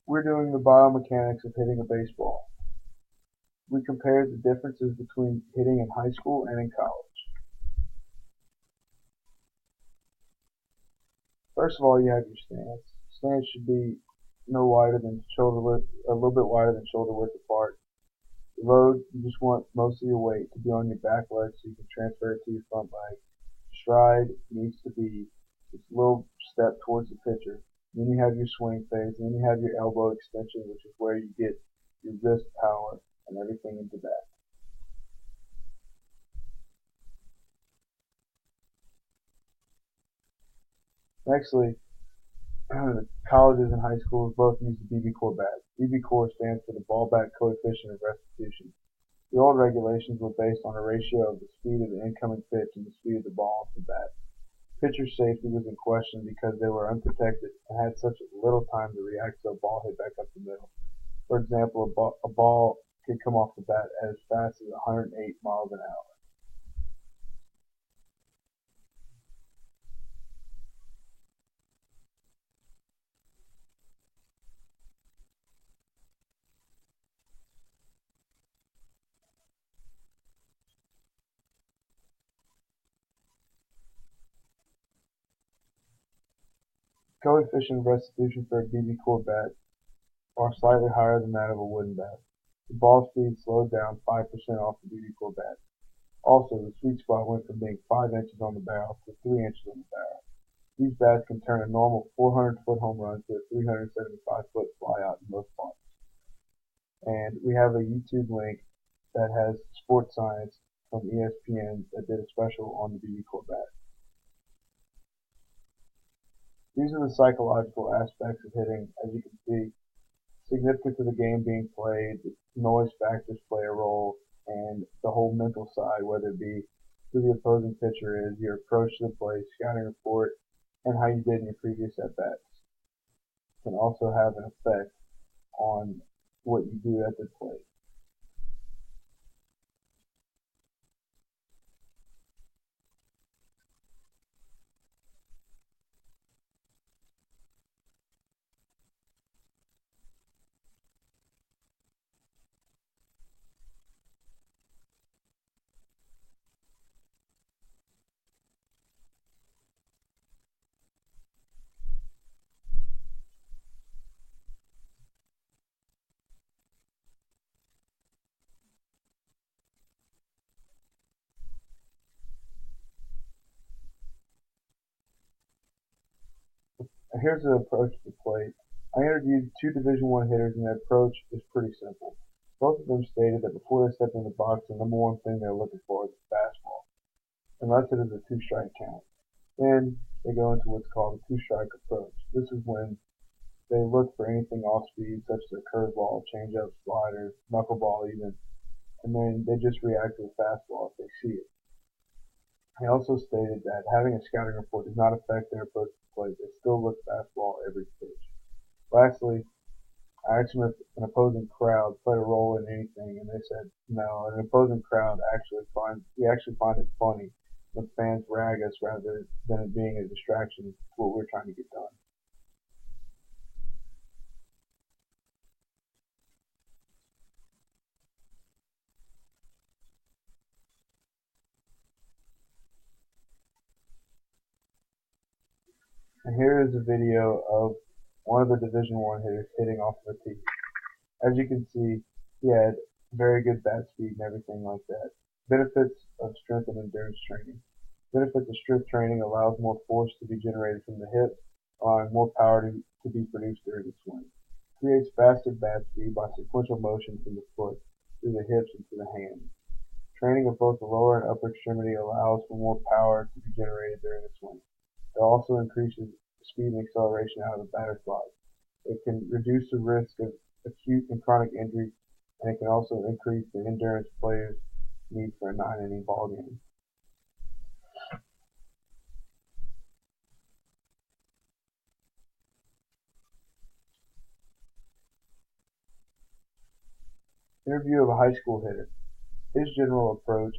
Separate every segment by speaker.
Speaker 1: We're doing the biomechanics of hitting a baseball. We compared the differences between hitting in high school and in college. First of all, you have your stance. Stance should be no wider than shoulder width, a little bit wider than shoulder width apart. The load, you just want most of your weight to be on your back leg so you can transfer it to your front leg. Stride needs to be just a little step towards the pitcher. Then you have your swing phase, and then you have your elbow extension, which is where you get your wrist power and everything into that. Nextly, colleges and high schools both use the BB core bat. BB core stands for the ball back coefficient of restitution. The old regulations were based on a ratio of the speed of the incoming pitch and the speed of the ball off the bat. Pitcher safety was in question because they were unprotected and had such little time to react to a ball hit back up the middle. For example, a ball could come off the bat at as fast as 108 miles an hour. Coefficient of restitution for a BB core bat are slightly higher than that of a wooden bat. The ball speed slowed down 5% off the BB core bat. Also, the sweet spot went from being 5 inches on the barrel to 3 inches on the barrel. These bats can turn a normal 400-foot home run to a 375-foot flyout in most parts. And we have a YouTube link that has sports science from ESPN that did a special on the BB core bat. These are the psychological aspects of hitting. As you can see, significant to the game being played, noise factors play a role, and the whole mental side, whether it be who the opposing pitcher is, your approach to the play, scouting report, and how you did in your previous at-bats, can also have an effect on what you do at the plate. And here's the approach to the plate. I interviewed 2 Division I hitters, and their approach is pretty simple. Both of them stated that before they step in the box, the number one thing they're looking for is a fastball, unless it is a 2-strike count. Then they go into what's called a 2-strike approach. This is when they look for anything off speed, such as a curveball, changeup, slider, knuckleball even, and then they just react to the fastball if they see it. He also stated that having a scouting report does not affect their approach to the plate. They still look fastball every pitch. Lastly, I asked them if an opposing crowd played a role in anything, and they said no. An opposing crowd we actually find it funny when fans rag us rather than it being a distraction to what we're trying to get done. And here is a video of one of the Division I hitters hitting off of a tee. As you can see, he had very good bat speed and everything like that. Benefits of strength and endurance training. Benefits of strength training allows more force to be generated from the hips, allowing more power to be produced during the swing. Creates faster bat speed by sequential motion from the foot through the hips and to the hands. Training of both the lower and upper extremity allows for more power to be generated during the swing. It also increases speed and acceleration out of the batter's body. It can reduce the risk of acute and chronic injury, and it can also increase the endurance players need for a 9-inning ball game. Interview of a high school hitter. His general approach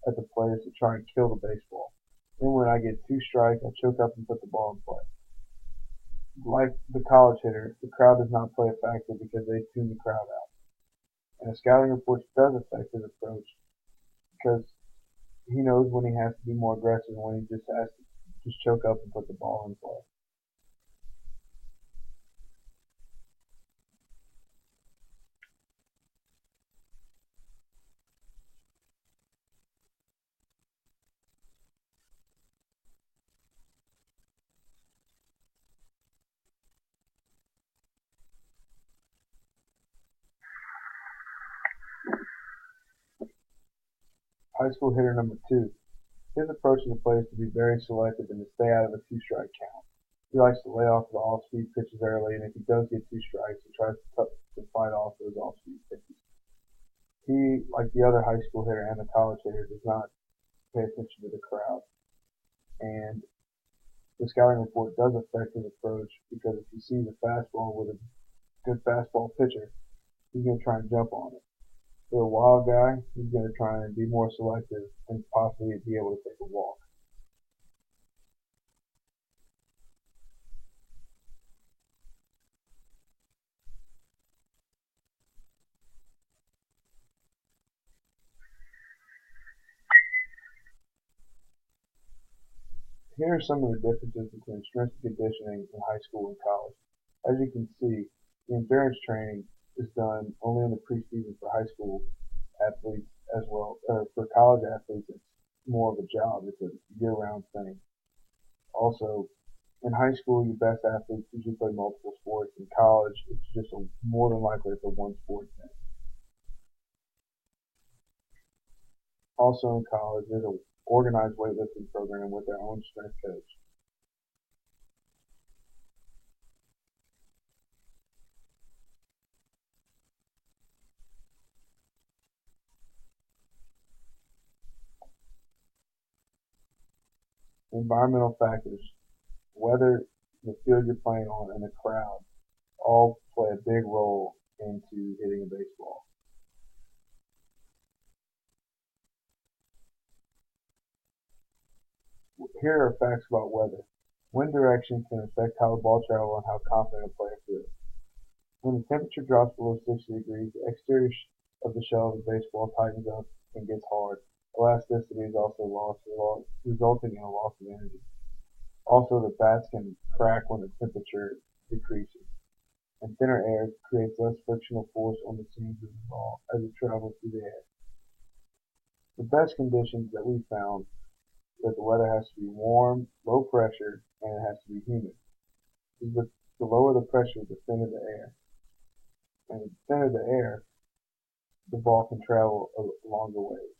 Speaker 1: at the plate is to try and kill the baseball. Then when I get 2 strikes, I choke up and put the ball in play. Like the college hitter, the crowd does not play a factor because they tune the crowd out. And a scouting report does affect his approach because he knows when he has to be more aggressive and when he just has to just choke up and put the ball in play. High school hitter number 2. His approach to the play is to be very selective and to stay out of a two-strike count. He likes to lay off the off-speed pitches early, and if he does get 2 strikes, he tries to fight off those off-speed pitches. He, like the other high school hitter and the college hitter, does not pay attention to the crowd. And the scouting report does affect his approach because if he sees a fastball with a good fastball pitcher, he's going to try and jump on it. For a wild guy, he's going to try and be more selective and possibly be able to take a walk. Here are some of the differences between strength and conditioning in high school and college. As you can see, the endurance training is done only in the preseason for high school athletes as well, or for college athletes, it's more of a job. It's a year-round thing. Also, in high school, your best athletes usually play multiple sports. In college, it's just more than likely it's a one-sport thing. Also in college, there's an organized weightlifting program with their own strength coach. Environmental factors, weather, the field you're playing on, and the crowd all play a big role into hitting a baseball. Here are facts about weather. Wind direction can affect how the ball travels and how confident a player feels. When the temperature drops below 60 degrees, the exterior of the shell of the baseball tightens up and gets hard. Elasticity is also lost, resulting in a loss of energy. Also, the bats can crack when the temperature decreases, and thinner air creates less frictional force on the seams of the ball as it travels through the air. The best conditions that we found that the weather has to be warm, low pressure, and it has to be humid. The lower the pressure, the thinner the air. And the thinner the air, the ball can travel a longer ways.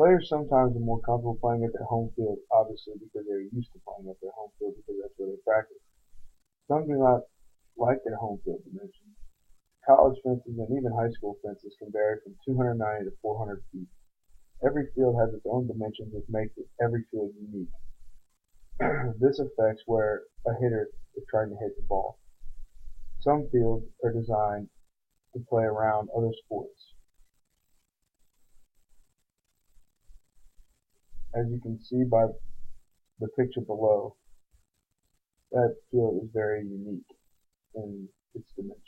Speaker 1: Players sometimes are more comfortable playing at their home field, obviously because they're used to playing at their home field because that's where they practice. Some do not like their home field dimensions. College fences and even high school fences can vary from 290 to 400 feet. Every field has its own dimensions which makes every field unique. This affects where a hitter is trying to hit the ball. Some fields are designed to play around other sports. As you can see by the picture below, that field is very unique in its dimensions.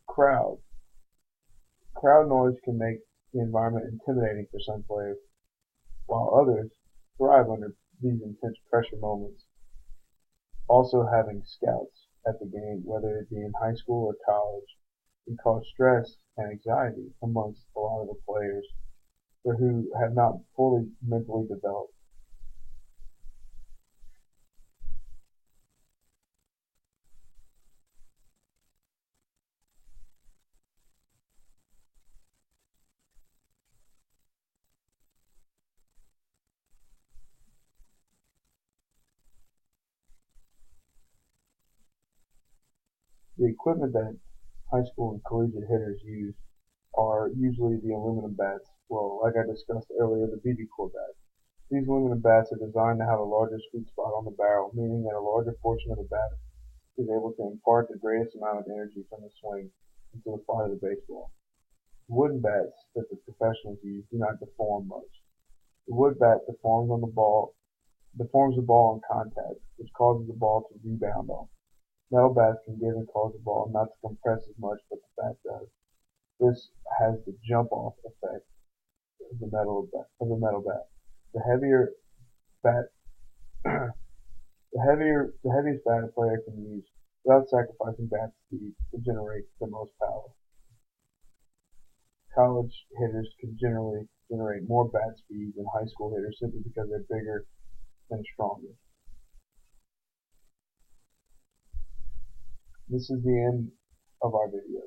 Speaker 1: Crowd. Crowd noise can make the environment intimidating for some players, while others thrive under these intense pressure moments. Also, having scouts at the game, whether it be in high school or college, can cause stress and anxiety amongst a lot of the players who have not fully mentally developed. The equipment that high school and collegiate hitters use are usually the aluminum bats. Well, like I discussed earlier, the BB core bats. These aluminum bats are designed to have a larger sweet spot on the barrel, meaning that a larger portion of the bat is able to impart the greatest amount of energy from the swing into the flight of the baseball. Wooden bats that the professionals use do not deform much. The wood bat deforms the ball on contact, which causes the ball to rebound off. Metal bats can give and cause the ball not to compress as much, but the bat does. This has the jump-off effect of the metal bat. The heavier bat, the heaviest bat a player can use without sacrificing bat speed to generate the most power. College hitters can generally generate more bat speed than high school hitters simply because they're bigger and stronger. This is the end of our video.